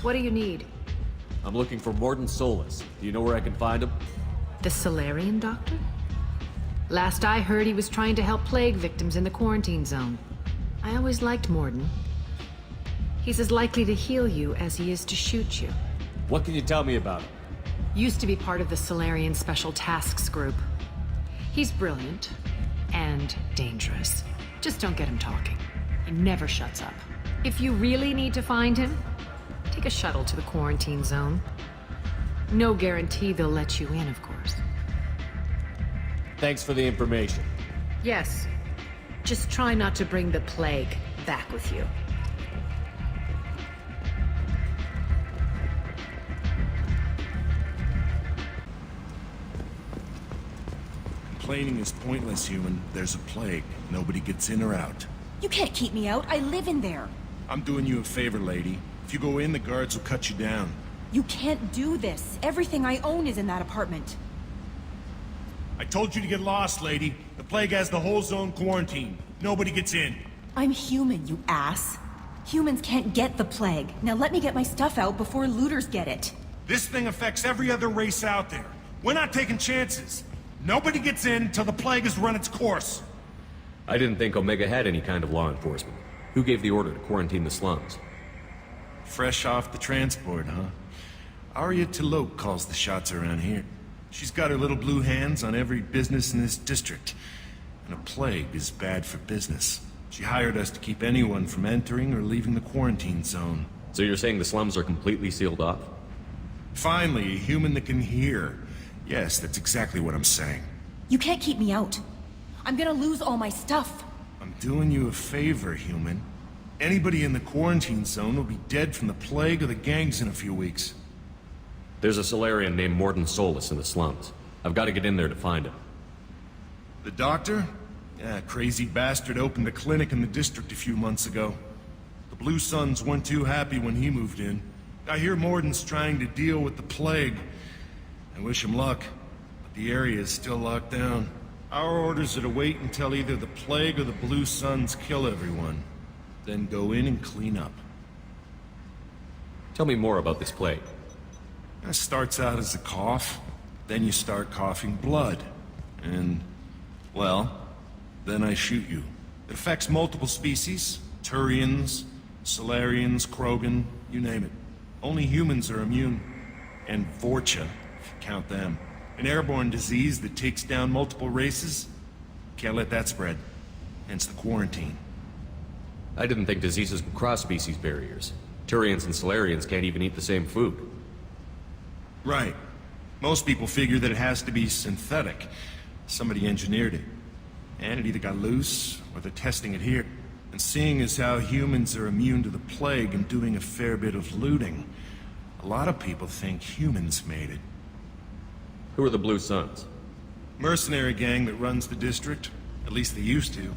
What do you need? I'm looking for Morden Solus. Do you know where I can find him? The Solarian doctor? Last I heard, he was trying to help plague victims in the quarantine zone. I always liked Morden. He's as likely to heal you as he is to shoot you. What can you tell me about him? Used to be part of the Solarian Special Tasks Group. He's brilliant and dangerous. Just don't get him talking. He never shuts up. If you really need to find him, take a shuttle to the quarantine zone. No guarantee they'll let you in, of course. Thanks for the information. Yes. Just try not to bring the plague back with you. Complaining is pointless, human. There's a plague. Nobody gets in or out. You can't keep me out. I live in there. I'm doing you a favor, lady. If you go in, the guards will cut you down. You can't do this. Everything I own is in that apartment. I told you to get lost, lady. The plague has the whole zone quarantined. Nobody gets in. I'm human, you ass. Humans can't get the plague. Now let me get my stuff out before looters get it. This thing affects every other race out there. We're not taking chances. Nobody gets in until the plague has run its course. I didn't think Omega had any kind of law enforcement. Who gave the order to quarantine the slums? Fresh off the transport, huh? Arya Tilok calls the shots around here. She's got her little blue hands on every business in this district. And a plague is bad for business. She hired us to keep anyone from entering or leaving the quarantine zone. So you're saying the slums are completely sealed off? Finally, a human that can hear. Yes, that's exactly what I'm saying. You can't keep me out. I'm gonna lose all my stuff. I'm doing you a favor, human. Anybody in the quarantine zone will be dead from the plague or the gangs in a few weeks. There's a Solarian named Morden Solus in the slums. I've got to get in there to find him. The doctor? Yeah, crazy bastard opened a clinic in the district a few months ago. The Blue Suns weren't too happy when he moved in. I hear Morden's trying to deal with the plague. I wish him luck, but the area is still locked down. Our orders are to wait until either the plague or the Blue Suns kill everyone. Then go in and clean up. Tell me more about this plague. It starts out as a cough, then you start coughing blood. And, well, then I shoot you. It affects multiple species. Turians, Solarians, Krogan, you name it. Only humans are immune. And Vorcha, if you count them. An airborne disease that takes down multiple races. Can't let that spread. Hence the quarantine. I didn't think diseases would cross species barriers. Turians and Solarians can't even eat the same food. Right. Most people figure that it has to be synthetic. Somebody engineered it. And it either got loose, or they're testing it here. And seeing as how humans are immune to the plague and doing a fair bit of looting, a lot of people think humans made it. Who are the Blue Suns? Mercenary gang that runs the district. At least they used to.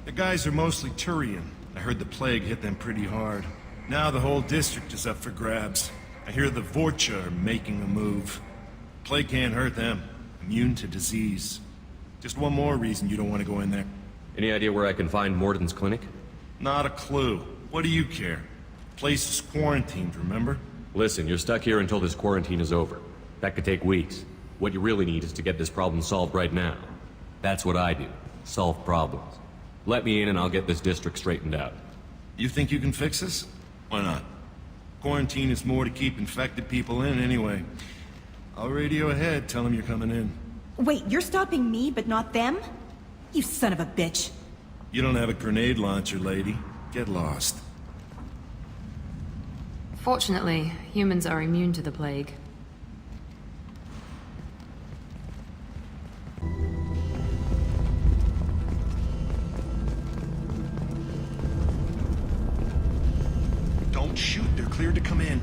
The guys are mostly Turian. I heard the plague hit them pretty hard. Now the whole district is up for grabs. I hear the Vorcha are making a move. Plague can't hurt them. Immune to disease. Just one more reason you don't want to go in there. Any idea where I can find Morden's clinic? Not a clue. What do you care? Place is quarantined, remember? Listen, you're stuck here until this quarantine is over. That could take weeks. What you really need is to get this problem solved right now. That's what I do. Solve problems. Let me in and I'll get this district straightened out. You think you can fix this? Why not? Quarantine is more to keep infected people in anyway. I'll radio ahead, tell them you're coming in. Wait, you're stopping me, but not them? You son of a bitch. You don't have a grenade launcher, lady. Get lost. Fortunately, humans are immune to the plague. Don't shoot, they're cleared to come in.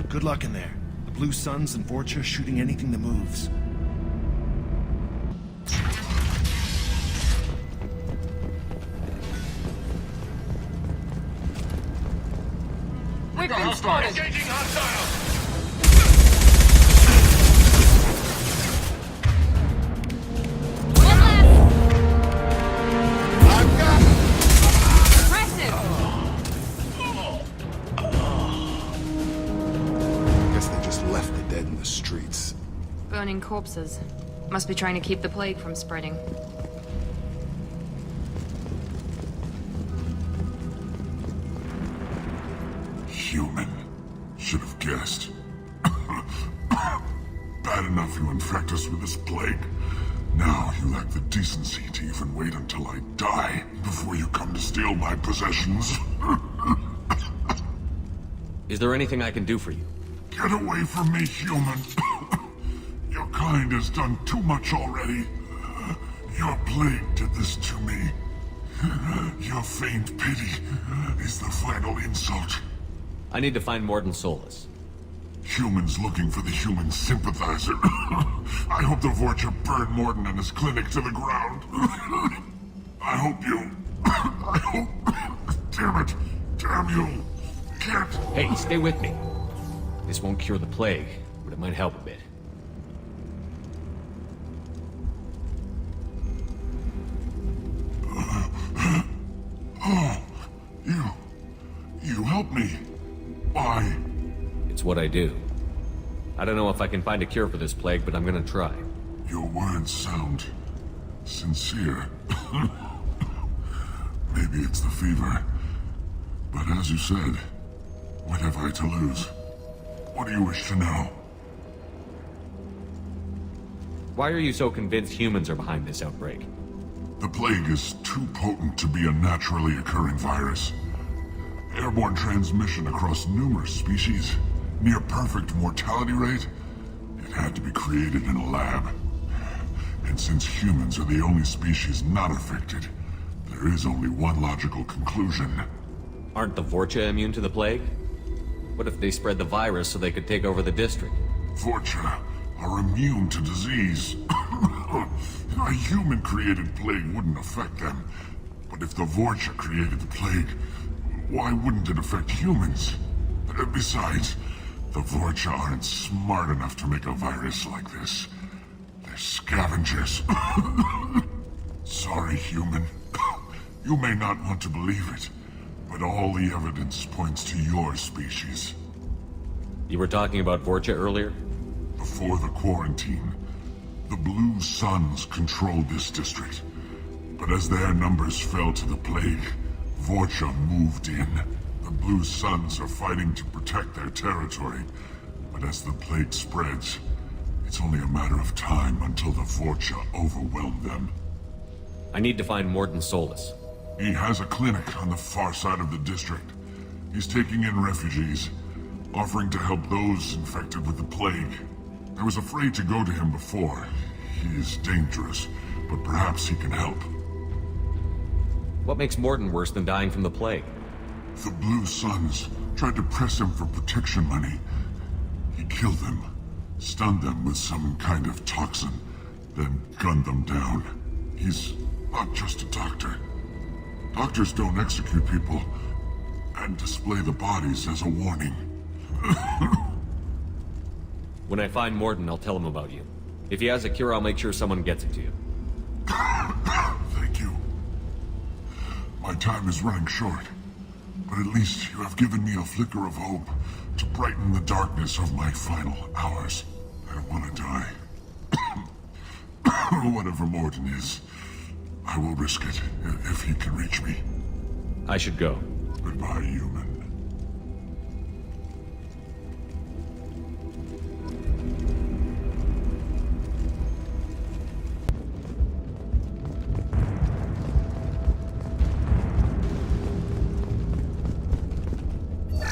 Good luck in there. The Blue Suns and Vorcha are shooting anything that moves. We've been spotted! Engaging hostiles! One left! I've got... Impressive! Guess they just left the dead in the streets. Burning corpses. Must be trying to keep the plague from spreading. Human. Should have guessed. Bad enough you infect us with this plague. Now you lack the decency to even wait until I die before you come to steal my possessions. Is there anything I can do for you? Get away from me, human. Your kind has done too much already. Your plague did this to me. Your feigned pity is the final insult. I need to find Morden Solus. Humans looking for the human sympathizer. I hope the Vorcha burned Morden and his clinic to the ground. I hope you... I hope... Damn it. Damn you. Can't... Hey, stay with me. This won't cure the plague, but it might help a bit. Oh, you help me. Why? It's what I do. I don't know if I can find a cure for this plague, but I'm gonna try. Your words sound sincere. Maybe it's the fever. But as you said, what have I to lose? What do you wish to know? Why are you so convinced humans are behind this outbreak? The plague is too potent to be a naturally occurring virus. Airborne transmission across numerous species, near perfect mortality rate. It had to be created in a lab. And since humans are the only species not affected, there is only one logical conclusion. Aren't the Vorcha immune to the plague? What if they spread the virus so they could take over the district? Vorcha are immune to disease. A human-created plague wouldn't affect them. But if the Vorcha created the plague, why wouldn't it affect humans? Besides, the Vorcha aren't smart enough to make a virus like this. They're scavengers. Sorry, human. You may not want to believe it, but all the evidence points to your species. You were talking about Vorcha earlier? Before the quarantine, the Blue Suns controlled this district. But as their numbers fell to the plague, Vorcha moved in. The Blue Suns are fighting to protect their territory. But as the plague spreads, it's only a matter of time until the Vorcha overwhelm them. I need to find Morden Solus. He has a clinic on the far side of the district. He's taking in refugees, offering to help those infected with the plague. I was afraid to go to him before. He is dangerous, but perhaps he can help. What makes Morden worse than dying from the plague? The Blue Suns tried to press him for protection money. He killed them, stunned them with some kind of toxin, then gunned them down. He's not just a doctor. Doctors don't execute people and display the bodies as a warning. When I find Morden, I'll tell him about you. If he has a cure, I'll make sure someone gets it to you. Thank you. My time is running short, but at least you have given me a flicker of hope to brighten the darkness of my final hours. I don't want to die. Whatever Morden is, I will risk it if he can reach me. I should go. Goodbye, human.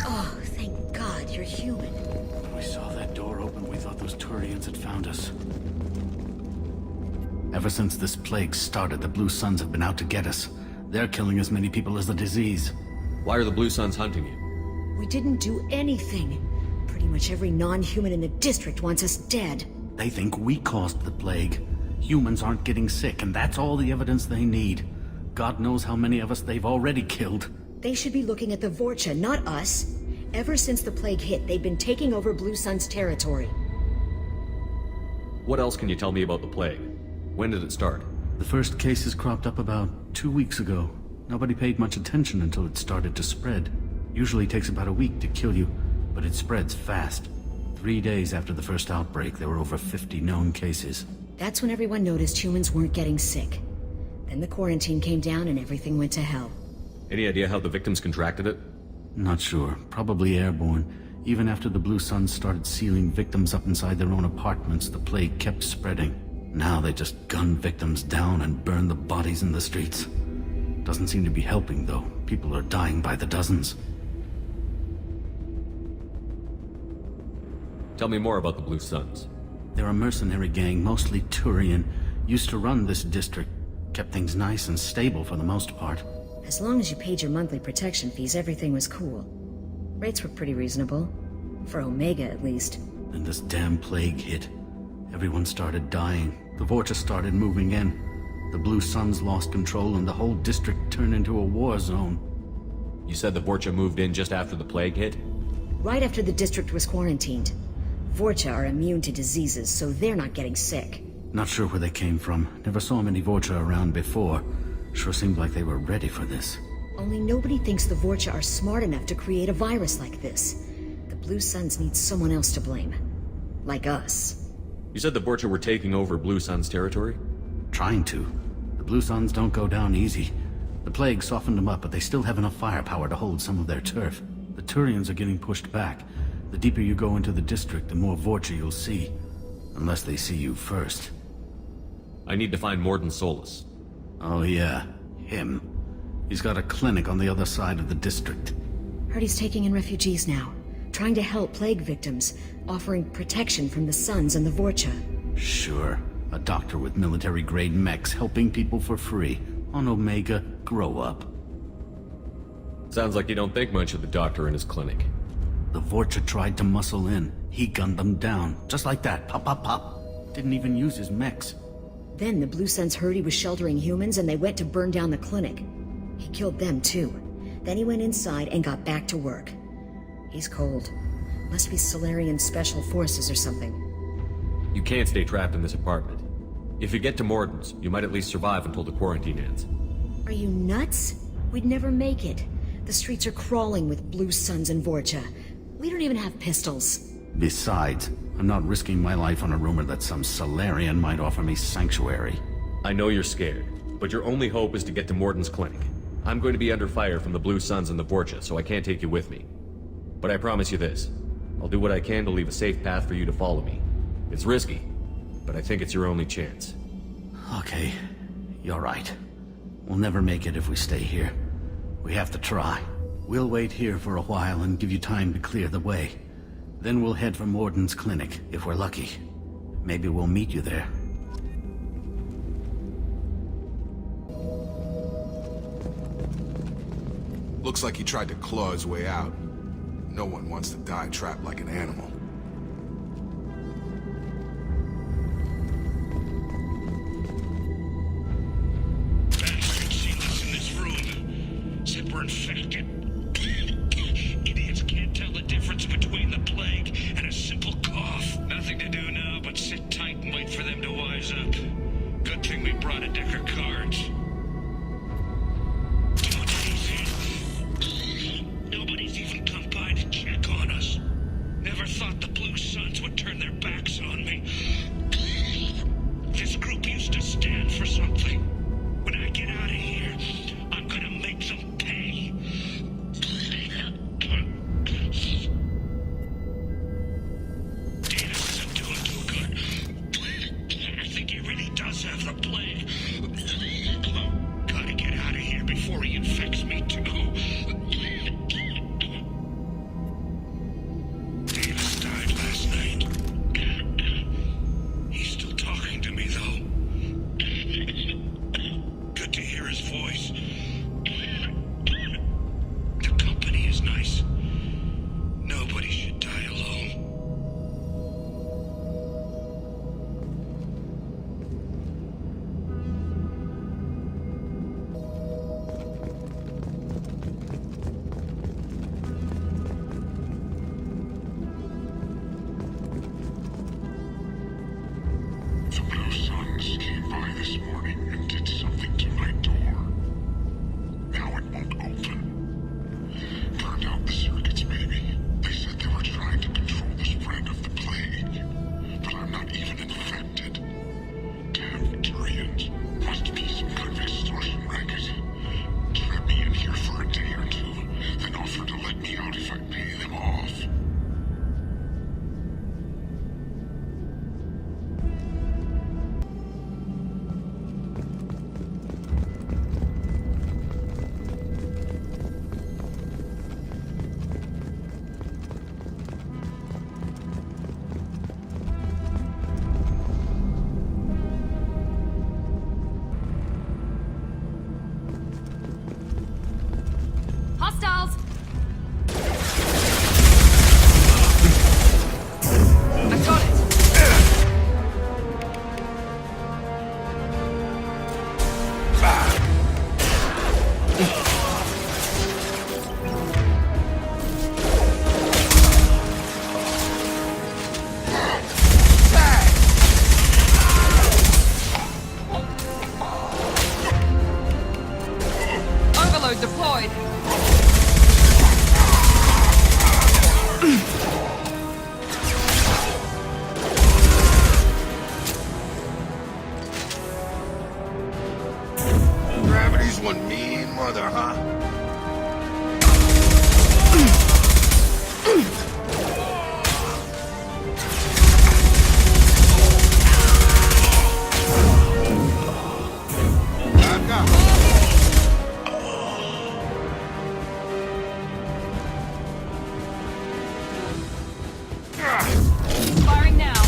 Oh, thank God you're human. When we saw that door open, we thought those Turians had found us. Ever since this plague started, the Blue Suns have been out to get us. They're killing as many people as the disease. Why are the Blue Suns hunting you? We didn't do anything. Pretty much every non-human in the district wants us dead. They think we caused the plague. Humans aren't getting sick, and that's all the evidence they need. God knows how many of us they've already killed. They should be looking at the Vorcha, not us. Ever since the plague hit, they've been taking over Blue Sun's territory. What else can you tell me about the plague? When did it start? The first cases cropped up about 2 weeks ago. Nobody paid much attention until it started to spread. Usually takes about a week to kill you, but it spreads fast. 3 days after the first outbreak, there were over 50 known cases. That's when everyone noticed humans weren't getting sick. Then the quarantine came down and everything went to hell. Any idea how the victims contracted it? Not sure. Probably airborne. Even after the Blue Suns started sealing victims up inside their own apartments, the plague kept spreading. Now they just gun victims down and burn the bodies in the streets. Doesn't seem to be helping, though. People are dying by the dozens. Tell me more about the Blue Suns. They're a mercenary gang, mostly Turian. Used to run this district. Kept things nice and stable for the most part. As long as you paid your monthly protection fees, everything was cool. Rates were pretty reasonable. For Omega, at least. Then this damn plague hit. Everyone started dying. The Vorcha started moving in. The Blue Suns lost control and the whole district turned into a war zone. You said the Vorcha moved in just after the plague hit? Right after the district was quarantined. Vorcha are immune to diseases, so they're not getting sick. Not sure where they came from. Never saw many Vorcha around before. Sure seemed like they were ready for this. Only nobody thinks the Vorcha are smart enough to create a virus like this. The Blue Suns need someone else to blame. Like us. You said the Vorcha were taking over Blue Sun's territory? Trying to. The Blue Suns don't go down easy. The plague softened them up, but they still have enough firepower to hold some of their turf. The Turians are getting pushed back. The deeper you go into the district, the more Vorcha you'll see. Unless they see you first. I need to find Morden Solus. Oh yeah, him. He's got a clinic on the other side of the district. Heard he's taking in refugees now. Trying to help plague victims. Offering protection from the Suns and the Vorcha. Sure. A doctor with military-grade mechs helping people for free. On Omega, grow up. Sounds like you don't think much of the doctor in his clinic. The Vorcha tried to muscle in. He gunned them down. Just like that. Pop, pop, pop. Didn't even use his mechs. Then the Blue Suns heard he was sheltering humans and they went to burn down the clinic. He killed them too. Then he went inside and got back to work. He's cold. Must be Silurian Special Forces or something. You can't stay trapped in this apartment. If you get to Morden's, you might at least survive until the quarantine ends. Are you nuts? We'd never make it. The streets are crawling with Blue Suns and Vorcha. We don't even have pistols. Besides, I'm not risking my life on a rumor that some Solarian might offer me sanctuary. I know you're scared, but your only hope is to get to Morden's clinic. I'm going to be under fire from the Blue Suns and the Vorcha, so I can't take you with me. But I promise you this. I'll do what I can to leave a safe path for you to follow me. It's risky, but I think it's your only chance. Okay, you're right. We'll never make it if we stay here. We have to try. We'll wait here for a while and give you time to clear the way. Then we'll head for Morden's clinic, if we're lucky. Maybe we'll meet you there. Looks like he tried to claw his way out. No one wants to die trapped like an animal. In this room. Except we're infected. Idiots can't tell the difference between the plague and a simple cough. Nothing to do now but sit tight and wait for them to wise up. Good thing we brought a deck of cards. Nobody's even come by to check on us. Never thought the Blue Suns would turn their backs on me. This group used to stand for something. When I get out of here, I'm gonna make them pay. Hostiles! I got it! Overload deployed! Gravity's one mean mother, huh? I've got Firing now.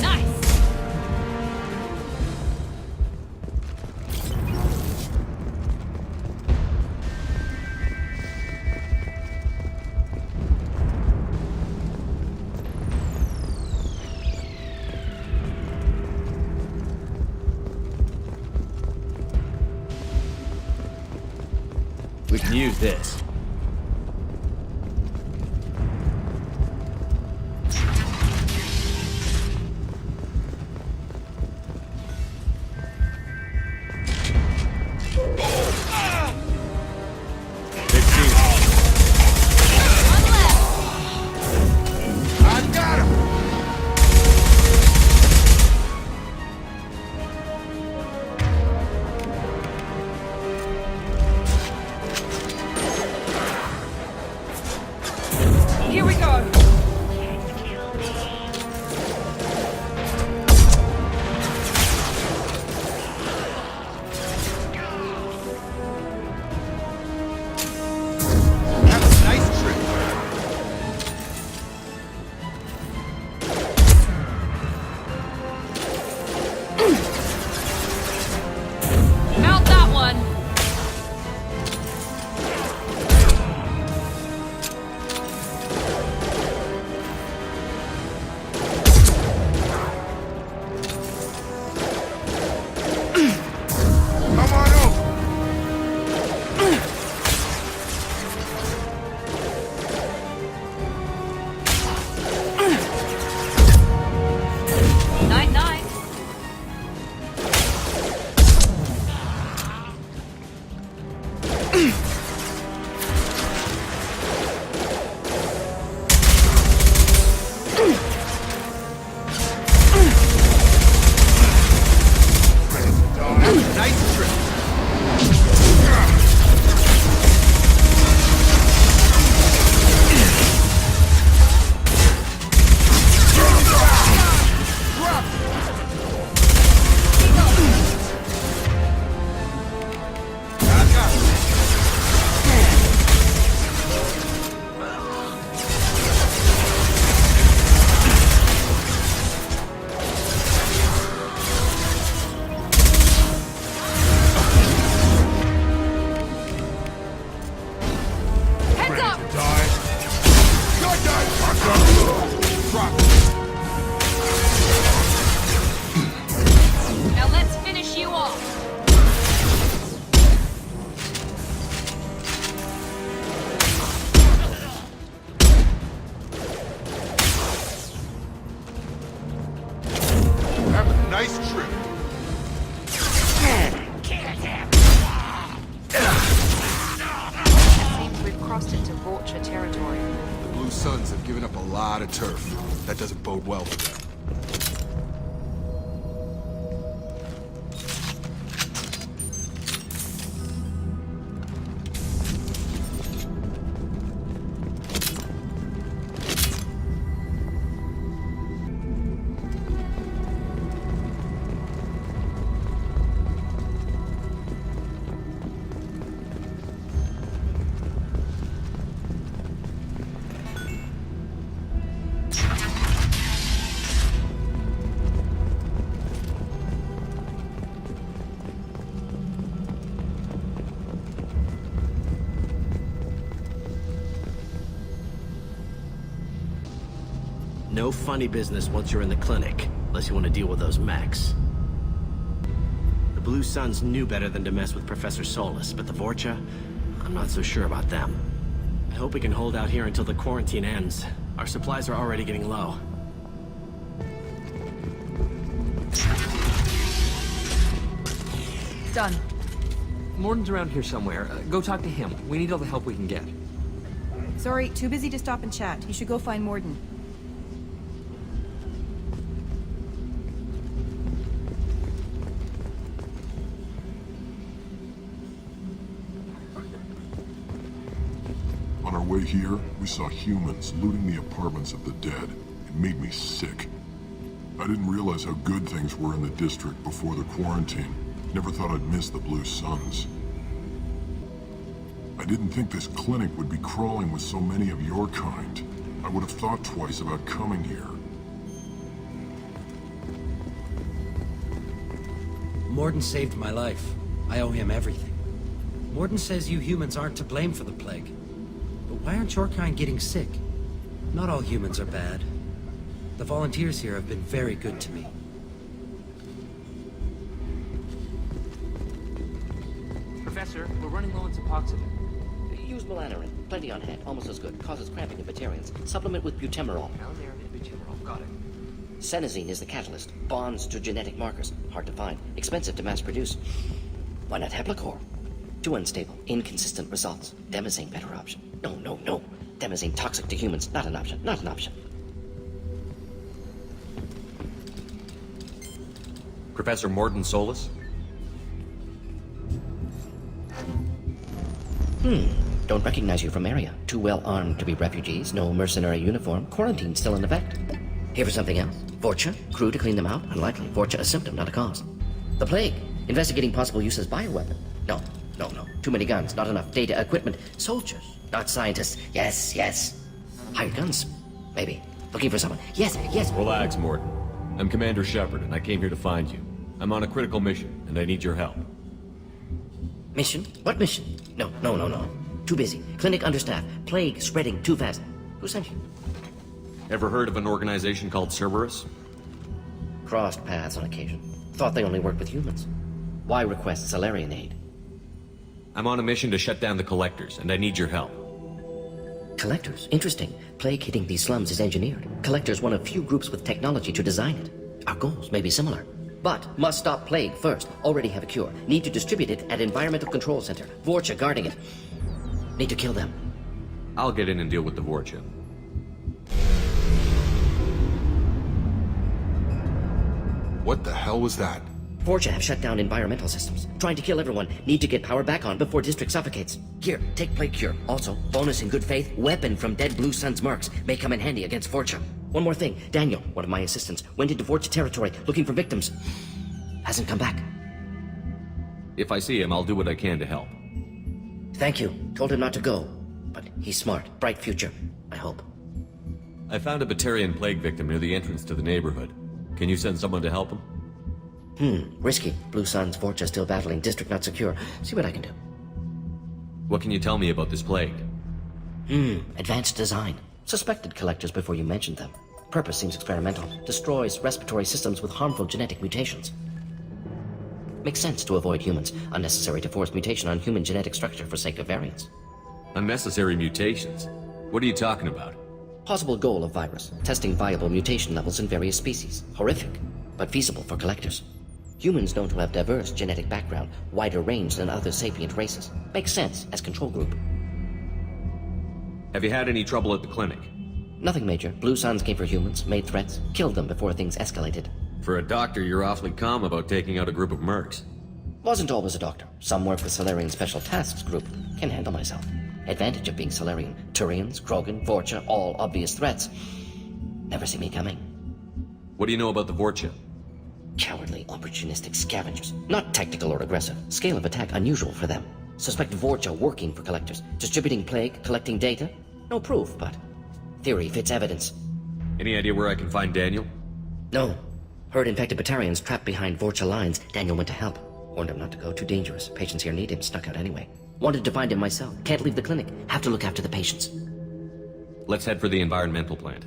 Nice! We can use this. I've got him! Here we go! Have a nice trip. Mount that one! Come on over. 9-9. Have a nice trip. Drop. I've got him. Heads up! You're done. Drop. Now let's finish you off! Have a nice trip. Seems we've crossed into Vulture territory. The Blue Suns have given up a lot of turf. That doesn't bode well for them. No funny business once you're in the clinic, unless you want to deal with those mechs. The Blue Suns knew better than to mess with Professor Solus, but the Vorcha, I'm not so sure about them. I hope we can hold out here until the quarantine ends. Our supplies are already getting low. Done. Mordin's around here somewhere. Go talk to him. We need all the help we can get. Sorry, too busy to stop and chat. You should go find Morden. On our way here, we saw humans looting the apartments of the dead. It made me sick. I didn't realize how good things were in the district before the quarantine. Never thought I'd miss the Blue Suns. I didn't think this clinic would be crawling with so many of your kind. I would have thought twice about coming here. Morden saved my life. I owe him everything. Morden says you humans aren't to blame for the plague. But why aren't your kind getting sick? Not all humans are bad. The volunteers here have been very good to me. Professor, we're running low on Suboxone. Use melanorin. Plenty on hand. Almost as good. Causes cramping in Batarians. Supplement with butemerol. Melanorin and butemerol. Got it. Senesine is the catalyst. Bonds to genetic markers. Hard to find. Expensive to mass produce. Why not Heplicor? Too unstable. Inconsistent results. Demazine better option. No. Demazine toxic to humans. Not an option. Not an option. Professor Morden Solus? Don't recognize you from area. Too well armed to be refugees. No mercenary uniform. Quarantine still in effect. Here for something else. Vorcha? Crew to clean them out? Unlikely. Vorcha a symptom, not a cause. The plague? Investigating possible use as bioweapon. No. Too many guns. Not enough data, equipment. Soldiers, not scientists. Yes. Hired guns? Maybe. Looking for someone. Yes. Relax, Morden. I'm Commander Shepard, and I came here to find you. I'm on a critical mission, and I need your help. Mission? What mission? No. Too busy. Clinic understaffed. Plague spreading too fast. Who sent you? Ever heard of an organization called Cerberus? Crossed paths on occasion. Thought they only worked with humans. Why request Solarian aid? I'm on a mission to shut down the Collectors, and I need your help. Collectors? Interesting. Plague hitting these slums is engineered. Collectors one of few groups with technology to design it. Our goals may be similar. But must stop plague first. Already have a cure. Need to distribute it at Environmental Control Center. Vorcha guarding it. Need to kill them. I'll get in and deal with the Vorcha. What the hell was that? Vorcha have shut down environmental systems. Trying to kill everyone. Need to get power back on before district suffocates. Here, take plague cure. Also, bonus in good faith, weapon from dead Blue Sun's mercs. May come in handy against Vorcha. One more thing. Daniel, one of my assistants, went into Vorcha territory looking for victims. Hasn't come back. If I see him, I'll do what I can to help. Thank you. Told him not to go. But he's smart. Bright future. I hope. I found a Batarian plague victim near the entrance to the neighborhood. Can you send someone to help him? Risky. Blue Sun's Vorcha still battling. District not secure. See what I can do. What can you tell me about this plague? Advanced design. Suspected collectors before you mentioned them. Purpose seems experimental. Destroys respiratory systems with harmful genetic mutations. Makes sense to avoid humans. Unnecessary to force mutation on human genetic structure for sake of variance. Unnecessary mutations? What are you talking about? Possible goal of virus. Testing viable mutation levels in various species. Horrific, but feasible for collectors. Humans known to have diverse genetic background, wider range than other sapient races. Makes sense as control group. Have you had any trouble at the clinic? Nothing major. Blue Suns came for humans, made threats, killed them before things escalated. For a doctor, you're awfully calm about taking out a group of mercs. Wasn't always a doctor. Some work with Solarian Special Tasks Group. Can handle myself. Advantage of being Solarian. Turians, Krogan, Vorcha, all obvious threats. Never see me coming. What do you know about the Vorcha? Cowardly, opportunistic scavengers. Not tactical or aggressive. Scale of attack unusual for them. Suspect Vorcha working for collectors. Distributing plague, collecting data. No proof, but theory fits evidence. Any idea where I can find Daniel? No. Heard infected Batarians trapped behind Vorcha lines. Daniel went to help. Warned him not to go. Too dangerous. Patients here need him. Snuck out anyway. Wanted to find him myself. Can't leave the clinic. Have to look after the patients. Let's head for the environmental plant.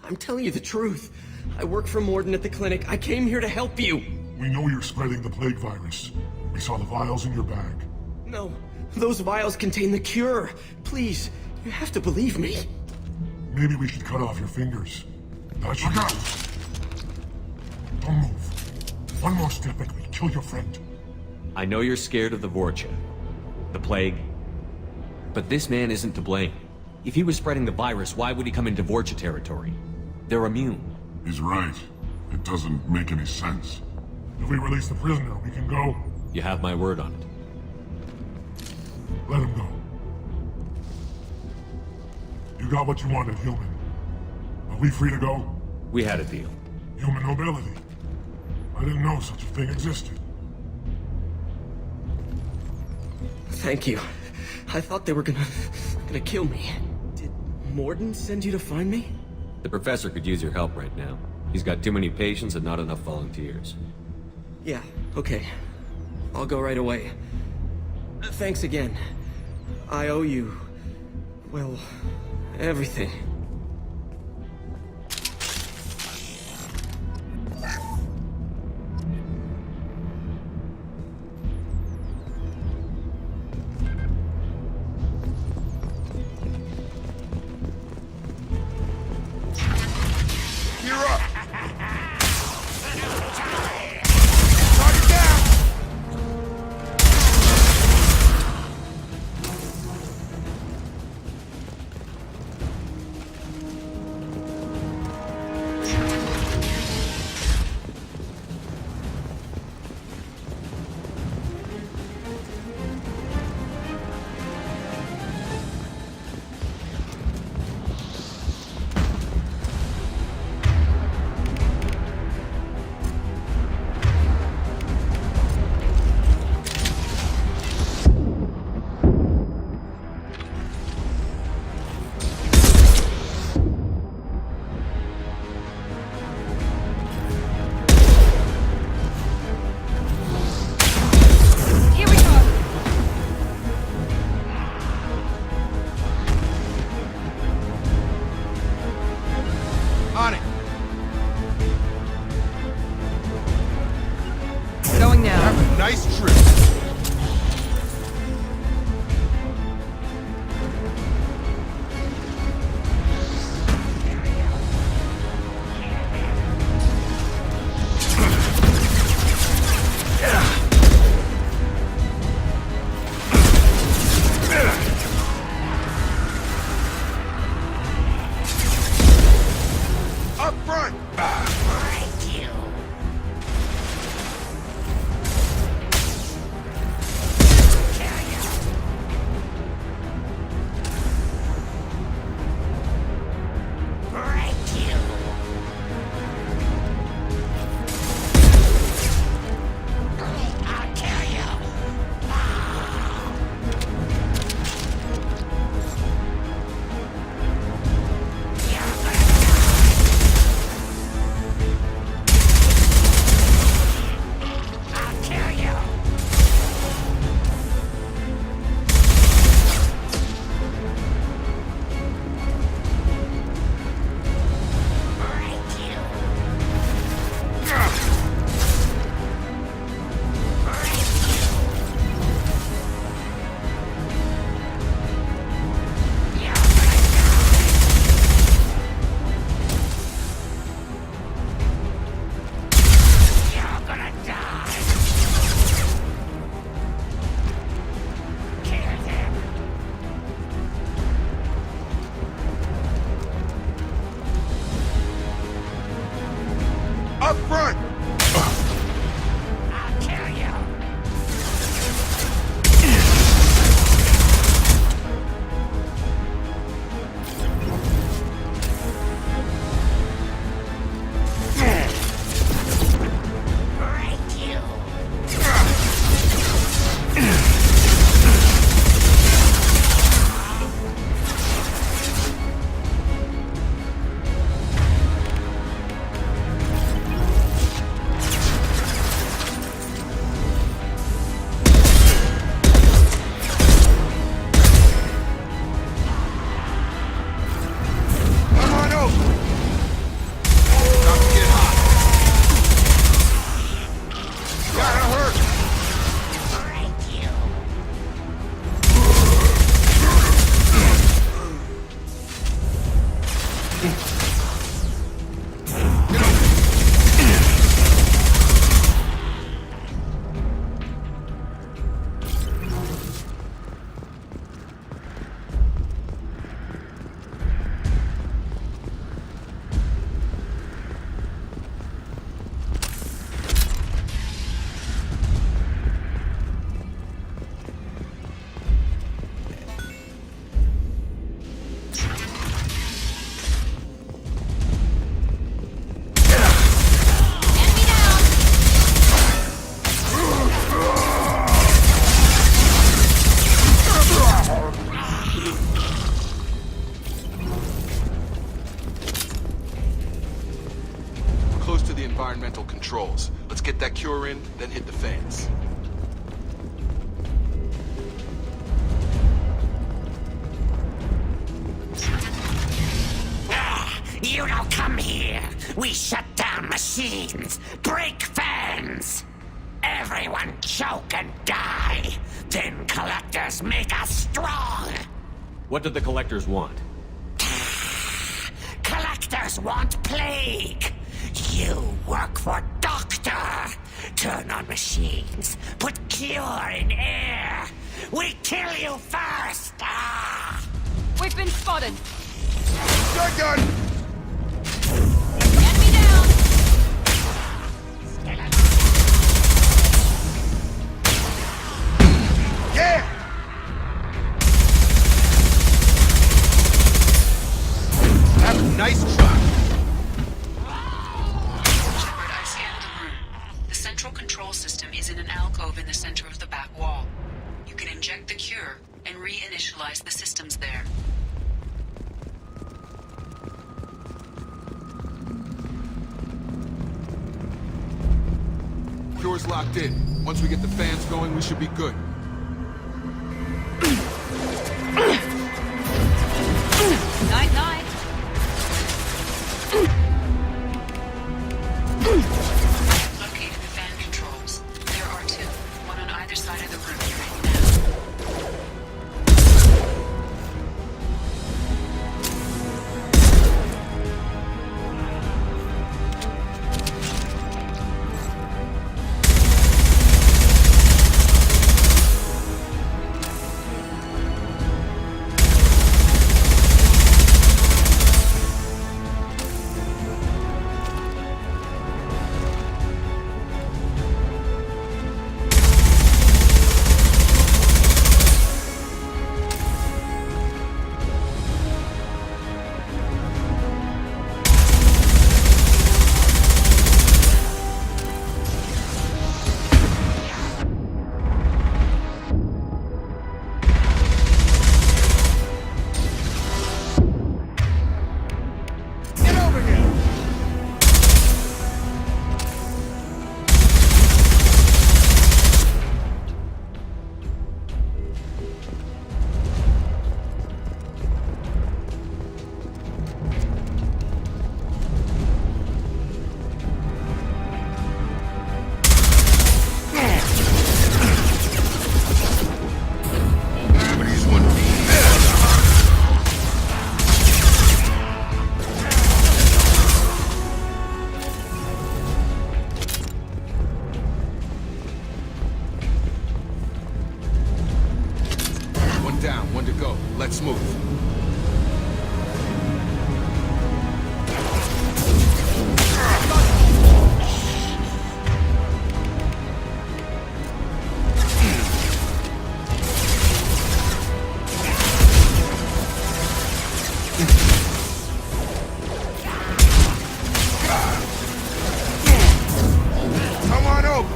I'm telling you the truth. I work for Morden at the clinic. I came here to help you. We know you're spreading the plague virus. We saw the vials in your bag. No, those vials contain the cure. Please, you have to believe me. Maybe we should cut off your fingers. Look out! Don't move. One more step and we kill your friend. I know you're scared of the Vorcha, the plague, but this man isn't to blame. If he was spreading the virus, why would he come into Vorcha territory? They're immune. He's right. It doesn't make any sense. If we release the prisoner, we can go. You have my word on it. Let him go. You got what you wanted, human. Are we free to go? We had a deal. Human nobility. I didn't know such a thing existed. Thank you. I thought they were gonna kill me. Did Morden send you to find me? The professor could use your help right now. He's got too many patients and not enough volunteers. Yeah, okay. I'll go right away. Thanks again. I owe you... well, everything. get that cure in, then hit the fans. You don't come here. We shut down machines, break fans. Everyone choke and die. Then collectors make us strong. What did the collectors want? Collectors want plague. You work for Doctor. Turn on machines. Put cure in air. We kill you first. We've been spotted. Shotgun! Enemy down. Yeah! That's a nice try. Shepard, I scanned the room. The central control system is in an alcove in the center of the back wall. You can inject the cure and reinitialize the systems there. Cure's locked in. Once we get the fans going, we should be good. Night night. Located the fan controls. There are two, one on either side of the room you're in now. Down, one to go. Let's move. Come on over.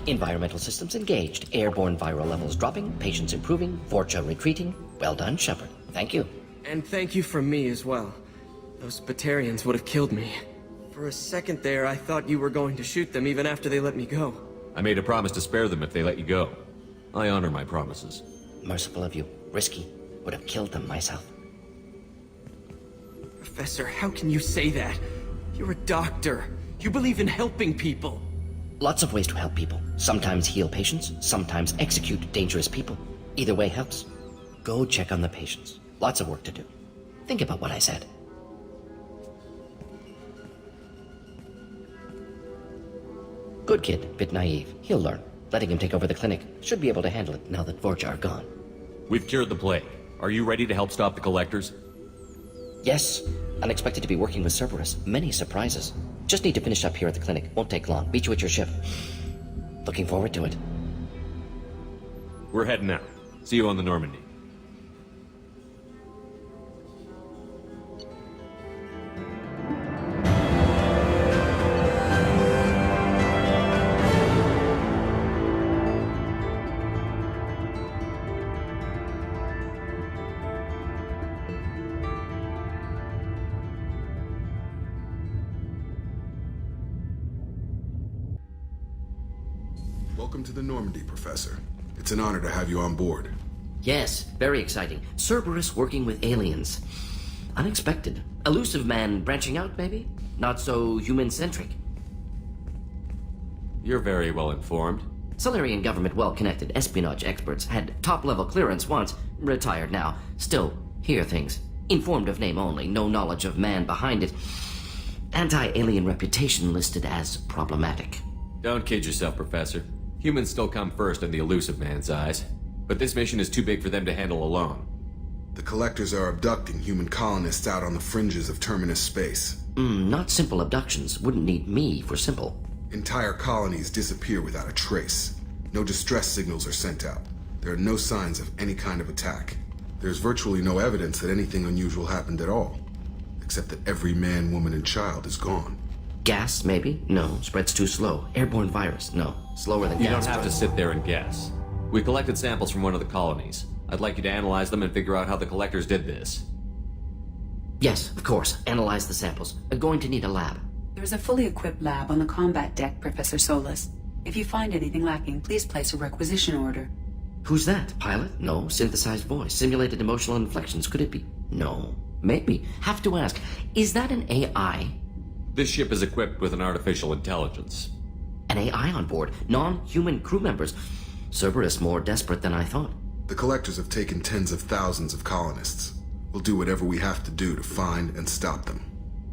Environmental systems engaged. Airborne viral levels dropping. Patients improving. Vorcha retreating. Well done, Shepard. Thank you. And thank you from me as well. Those Batarians would have killed me. For a second there, I thought you were going to shoot them even after they let me go. I made a promise to spare them if they let you go. I honor my promises. Merciful of you. Risky. Would have killed them myself. Professor, how can you say that? You're a doctor. You believe in helping people. Lots of ways to help people. Sometimes heal patients, sometimes execute dangerous people. Either way helps. Go check on the patients. Lots of work to do. Think about what I said. Good kid, bit naive. He'll learn. Letting him take over the clinic. Should be able to handle it now that Vorcha are gone. We've cured the plague. Are you ready to help stop the Collectors? Yes. Unexpected to be working with Cerberus. Many surprises. Just need to finish up here at the clinic. Won't take long. Meet you at your ship. Looking forward to it. We're heading out. See you on the Normandy. Welcome to the Normandy, Professor. It's an honor to have you on board. Yes, very exciting. Cerberus working with aliens. Unexpected. Elusive man branching out, maybe? Not so human-centric. You're very well informed. Silurian government well-connected espionage experts had top-level clearance once, retired now. Still, hear things. Informed of name only, no knowledge of man behind it. Anti-alien reputation listed as problematic. Don't kid yourself, Professor. Humans still come first in the elusive man's eyes. But this mission is too big for them to handle alone. The Collectors are abducting human colonists out on the fringes of Terminus space. Not simple abductions. Wouldn't need me for simple. Entire colonies disappear without a trace. No distress signals are sent out. There are no signs of any kind of attack. There's virtually no evidence that anything unusual happened at all. Except that every man, woman, and child is gone. Gas, maybe? No. Spreads too slow. Airborne virus? No. Slower than gas. You don't have to sit there and guess. We collected samples from one of the colonies. I'd like you to analyze them and figure out how the Collectors did this. Yes, of course. Analyze the samples. Going to need a lab. There's a fully equipped lab on the combat deck, Professor Solus. If you find anything lacking, please place a requisition order. Who's that? Pilot? No. Synthesized voice. Simulated emotional inflections. Could it be? No. Maybe. Have to ask. Is that an AI? This ship is equipped with an artificial intelligence. An AI on board? Non-human crew members? Cerberus more desperate than I thought. The Collectors have taken tens of thousands of colonists. We'll do whatever we have to do to find and stop them.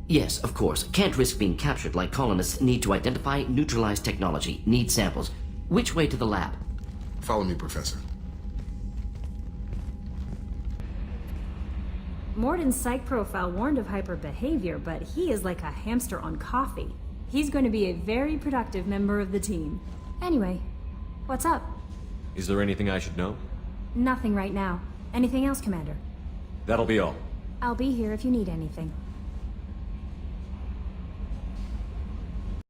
Yes, of course. Can't risk being captured like colonists. Need to identify, neutralize technology. Need samples. Which way to the lab? Follow me, Professor. Mordin's psych profile warned of hyper behavior, but he is like a hamster on coffee. He's going to be a very productive member of the team. Anyway, what's up? Is there anything I should know? Nothing right now. Anything else, Commander? That'll be all. I'll be here if you need anything.